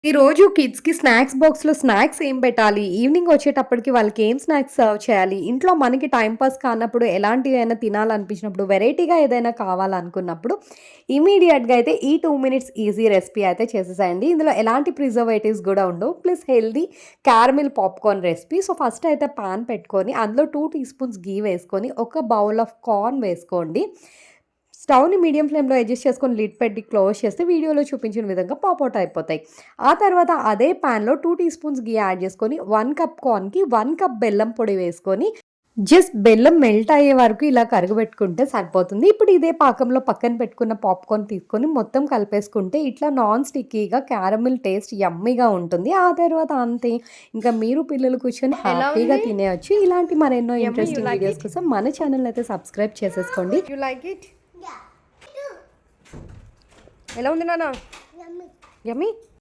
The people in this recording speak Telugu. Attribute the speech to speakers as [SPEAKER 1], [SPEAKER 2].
[SPEAKER 1] ఈరోజు కిడ్స్‌కి స్నాక్స్ బాక్స్‌లో స్నాక్స్ ఏం పెట్టాలి? ఈవినింగ్ వచ్చేటప్పటికి వాళ్ళకి ఏం స్నాక్స్ సర్వ్ చేయాలి? ఇంట్లో మనకి టైమ్ పాస్ కానప్పుడు ఎలాంటివైనా తినాలనిపించినప్పుడు, వెరైటీగా ఏదైనా కావాలనుకున్నప్పుడు ఇమ్మీడియేట్‌గా అయితే ఈ 2 మినిట్స్ ఈజీ రెసిపీ అయితే చేసేసేయండి. ఇందులో ఎలాంటి ప్రిజర్వేటివ్స్ గూడా ఉండవు. Plus healthy caramel popcorn recipe. So, first అయితే పాన్ పెట్టుకొని అందులో 2 టీ స్పూన్స్ ఘీ వేసుకొని, ఒక బౌల్ ఆఫ్ కార్న్ వేసుకోండి. స్టవ్‌ని మీడియం ఫ్లేమ్‌లో అడ్జస్ట్ చేసుకొని లిడ్ పెట్టి క్లోజ్ చేస్తే వీడియోలో చూపించిన విధంగా పాపౌట్ అయిపోతాయి. ఆ తర్వాత అదే పాన్‌లో 2 టీ స్పూన్స్ ఘీ యాడ్ చేసుకొని 1 కప్ కార్న్‌కి 1 కప్ బెల్లం పొడి వేసుకొని జస్ట్ బెల్లం మెల్ట్ అయ్యే వరకు ఇలా కరగబెట్టుకుంటే సరిపోతుంది. ఇప్పుడు ఇదే పాకంలో పక్కన పెట్టుకున్న పాప్‌కార్న్ తీసుకొని మొత్తం కలిపేసుకుంటే ఇట్లా నాన్ స్టిక్కీగా క్యారమిల్ టేస్ట్ యమ్మీగా ఉంటుంది. ఆ తర్వాత అంతే. ఇంకా మీరు పిల్లలు కూర్చొని
[SPEAKER 2] ఎలా
[SPEAKER 1] హ్యాపీగా
[SPEAKER 2] ఉంది?
[SPEAKER 1] తినేయొచ్చు. ఇలాంటి మరెన్నో
[SPEAKER 2] yummy, you
[SPEAKER 1] interesting
[SPEAKER 2] like
[SPEAKER 1] videos
[SPEAKER 2] it?
[SPEAKER 1] కోసం మన ఛానెల్‌ని అయితే సబ్స్క్రైబ్ చేసేసుకోండి.
[SPEAKER 2] You like it? ఎలా ఉంది నాన్న?
[SPEAKER 1] యమ్మీ.